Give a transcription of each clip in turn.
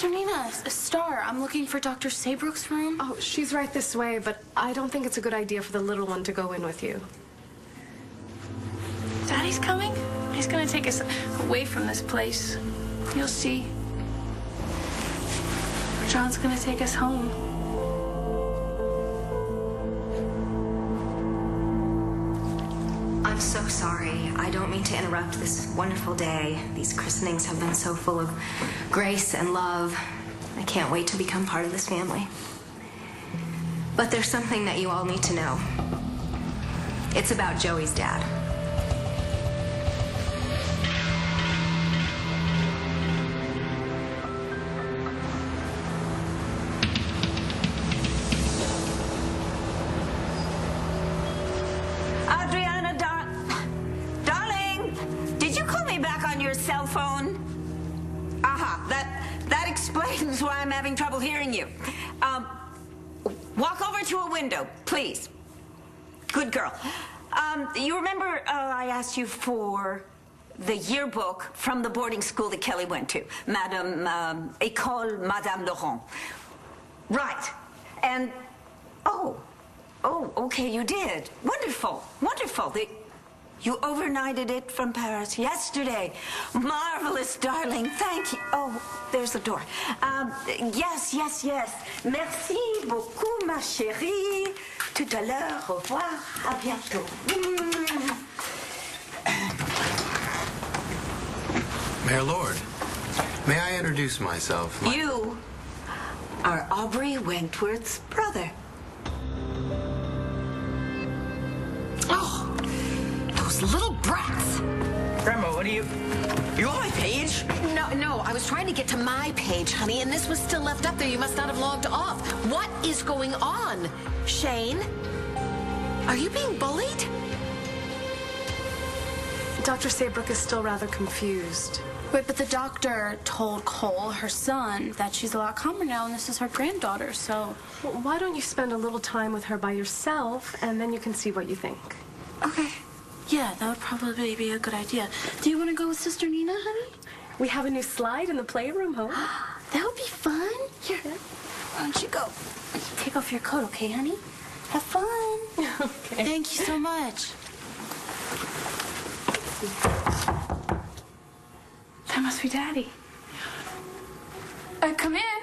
Sister Nina, Star, I'm looking for Dr. Saybrook's room. Oh, she's right this way, but I don't think it's a good idea for the little one to go in with you. Daddy's coming? He's gonna take us away from this place. You'll see. John's gonna take us home. I'm so sorry. I don't mean to interrupt this wonderful day. These christenings have been so full of grace and love. I can't wait to become part of this family. But there's something that you all need to know. It's about Joey's dad. Cell phone? Aha, that explains why I'm having trouble hearing you. Walk over to a window, please. Good girl. You remember I asked you for the yearbook from the boarding school that Kelly went to, École Madame Laurent. Right. And oh, okay, you did. Wonderful, wonderful. You overnighted it from Paris yesterday. Marvelous, darling. Thank you. Oh, there's the door. Yes. Merci beaucoup, ma chérie. Tout à l'heure. Au revoir. À bientôt. Mayor Lord, may I introduce myself? You are Aubrey Wentworth's brother. Little brats. Grandma, what are you on my page? No, I was trying to get to my page, honey, and this was still left up there. You must not have logged off. What is going on? Shane? Are you being bullied? Dr. Saybrook is still rather confused. Wait, but the doctor told Cole, her son, that she's a lot calmer now and this is her granddaughter, so... Well, why don't you spend a little time with her by yourself, and then you can see what you think. Okay. Yeah, that would probably be a good idea. Do you want to go with Sister Nina, honey? We have a new slide in the playroom, home. That would be fun. Here, why don't you go? Take off your coat, okay, honey? Have fun. Okay. Thank you so much. That must be Daddy. Come in.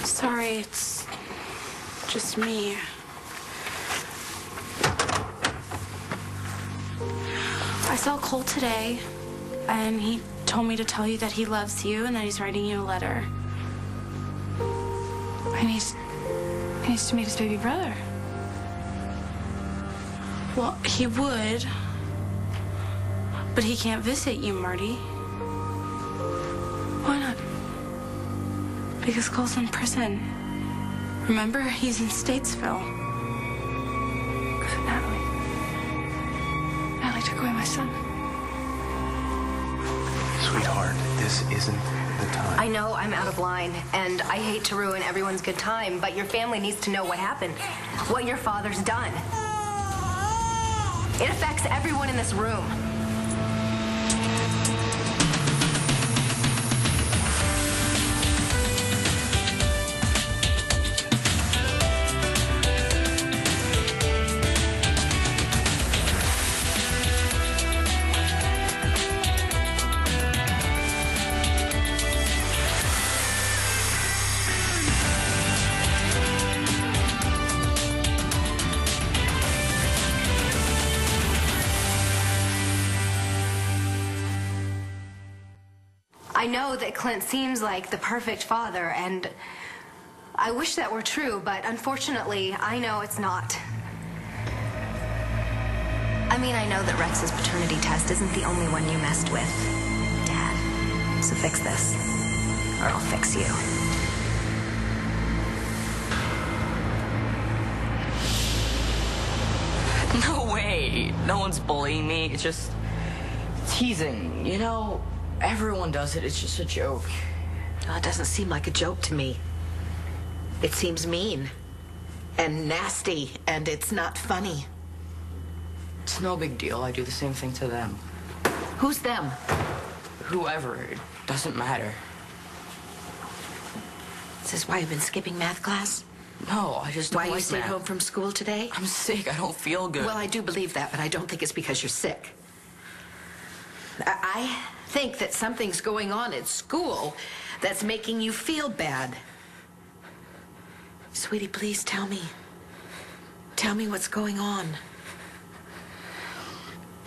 Sorry, it's just me. I saw Cole today, and he told me to tell you that he loves you and that he's writing you a letter. And he needs to meet his baby brother. Well, he would, but he can't visit you, Marty. Why not? Because Cole's in prison. Remember, he's in Statesville. Because of Natalie. Natalie took away my son. Sweetheart, this isn't the time. I know I'm out of line, and I hate to ruin everyone's good time, but your family needs to know what happened, what your father's done. It affects everyone in this room. I know that Clint seems like the perfect father, and I wish that were true, but unfortunately, I know it's not. I mean, I know that Rex's paternity test isn't the only one you messed with, Dad. So fix this, or I'll fix you. No way. No one's bullying me. It's just teasing, you know? Everyone does it. It's just a joke. Oh, it doesn't seem like a joke to me. It seems mean and nasty, and it's not funny. It's no big deal. I do the same thing to them. Who's them? Whoever, it doesn't matter. Is this why you've been skipping math class? No, I just don't Why you like stayed math. home from school today? I'm sick. I don't feel good. Well, I do believe that, but I don't think it's because you're sick. I think that something's going on at school that's making you feel bad. Sweetie, please tell me. Tell me what's going on.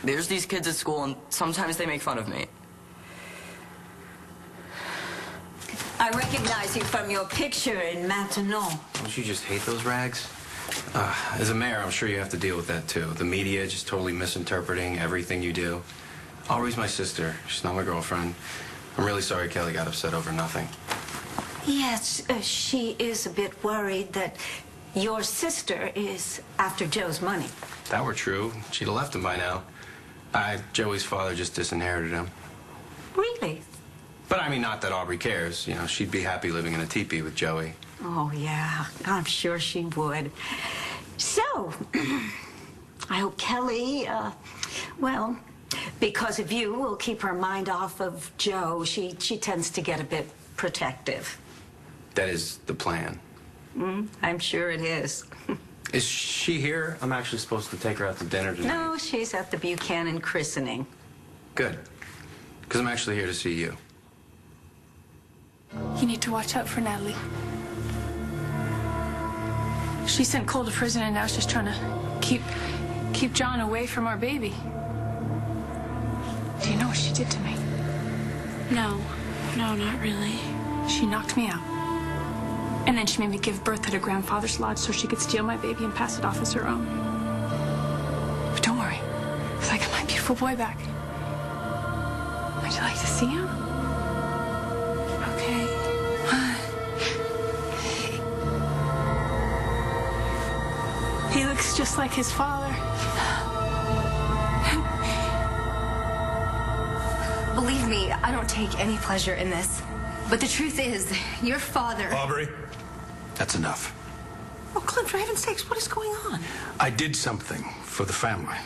There's these kids at school, and sometimes they make fun of me. I recognize you from your picture in Maintenon. Don't you just hate those rags? As a mayor, I'm sure you have to deal with that, too. The media just totally misinterpreting everything you do. Aubrey's my sister. She's not my girlfriend. I'm really sorry Kelly got upset over nothing. Yes, she is a bit worried that your sister is after Joe's money. If that were true, she'd have left him by now. Joey's father just disinherited him. Really? But I mean, not that Aubrey cares. You know, she'd be happy living in a teepee with Joey. Oh, yeah. I'm sure she would. So, I hope Kelly, well, because of you, will keep her mind off of Joe. She tends to get a bit protective. That is the plan. I'm sure it is. Is she here? I'm actually supposed to take her out to dinner tonight. No, she's at the Buchanan christening. Good. Because I'm actually here to see you. You need to watch out for Natalie. She sent Cole to prison, and now she's trying to keep John away from our baby. Do you know what she did to me? No, not really. She knocked me out. And then she made me give birth at her grandfather's lodge so she could steal my baby and pass it off as her own. But don't worry, I got my beautiful boy back. Would you like to see him? Okay. He looks just like his father. Believe me, I don't take any pleasure in this. But the truth is, your father... Aubrey, that's enough. Oh, Clint, for heaven's sakes, what is going on? I did something for the family.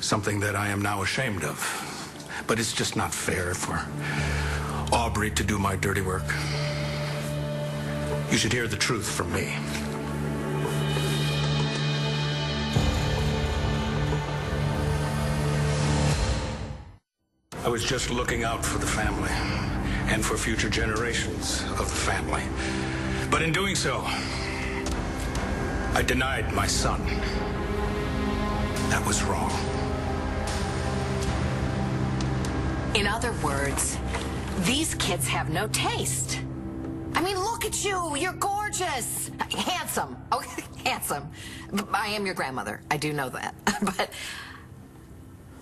Something that I am now ashamed of. But it's just not fair for Aubrey to do my dirty work. You should hear the truth from me. I was just looking out for the family and for future generations of the family. But in doing so, I denied my son. That was wrong. In other words, these kids have no taste. I mean, look at you. You're gorgeous. Handsome. Oh, handsome. I am your grandmother. I do know that. But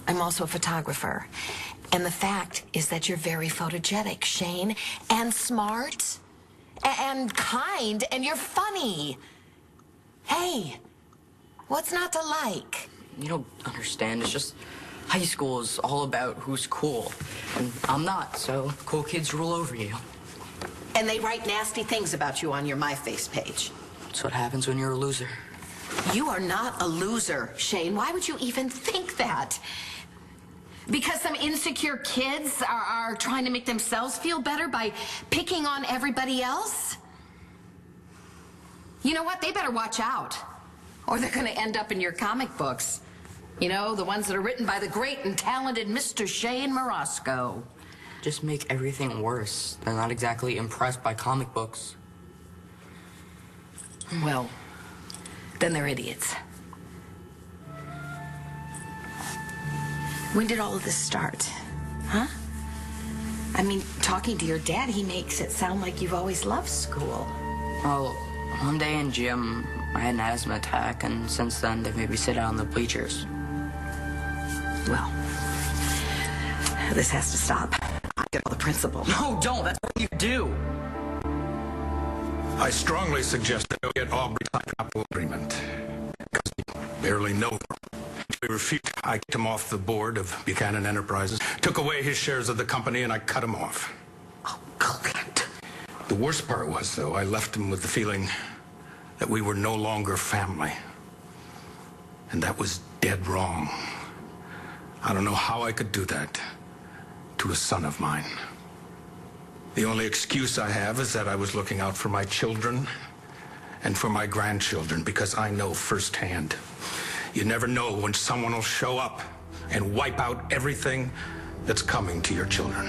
I'm also a photographer. And the fact is that you're very photogenic, Shane, and smart, and kind, and you're funny. Hey, what's not to like? You don't understand. It's just high school is all about who's cool. And I'm not, so cool kids rule over you. And they write nasty things about you on your MySpace page. That's what happens when you're a loser. You are not a loser, Shane. Why would you even think that? Because some insecure kids are trying to make themselves feel better by picking on everybody else? You know what? They better watch out. Or they're going to end up in your comic books. You know, the ones that are written by the great and talented Mr. Shane Morosco. Just make everything worse. They're not exactly impressed by comic books. Well, then they're idiots. When did all of this start? Huh? I mean, talking to your dad, he makes it sound like you've always loved school. Well, one day in gym, I had an asthma attack, and since then, they've made me sit out on the bleachers. Well, this has to stop. I'll get all the principal. No, don't. That's what you do. I strongly suggest that you get Aubrey a couple agreement. Because you barely know her. We refute. I kicked him off the board of Buchanan Enterprises, took away his shares of the company, and I cut him off. Oh, Clint. The worst part was, though, I left him with the feeling that we were no longer family. And that was dead wrong. I don't know how I could do that to a son of mine. The only excuse I have is that I was looking out for my children and for my grandchildren, because I know firsthand. You never know when someone will show up and wipe out everything that's coming to your children.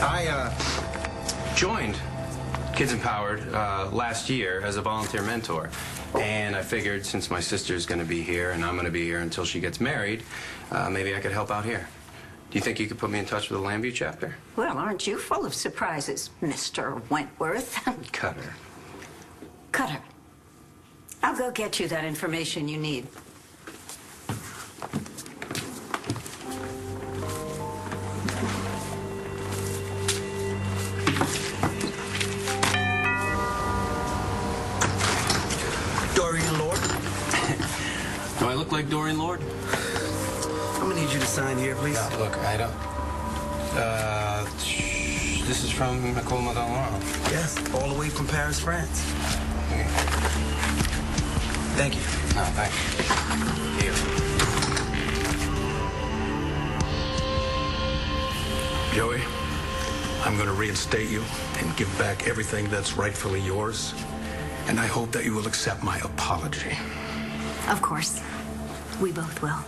I joined Kids Empowered last year as a volunteer mentor. And I figured since my sister's going to be here and I'm going to be here until she gets married, maybe I could help out here. Do you think you could put me in touch with the Lambview chapter? Well, aren't you full of surprises, Mr. Wentworth? Cutter. Cutter. I'll go get you that information you need. Doreen Lord? Do I look like Doreen Lord? I'm gonna need you to sign here, please. No, look, I don't. This is from Nicole Madonna. Yes, all the way from Paris, France. Okay. Thank you. No, thank you. Here. Joey, I'm going to reinstate you and give back everything that's rightfully yours. And I hope that you will accept my apology. Of course. We both will.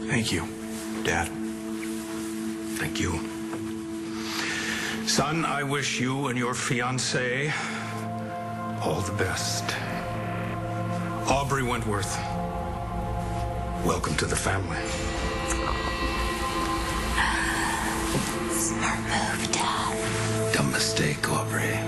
Thank you, Dad. Thank you. Son, I wish you and your fiancée all the best. Aubrey Wentworth, welcome to the family. Smart move, Dad. Dumb mistake, Aubrey.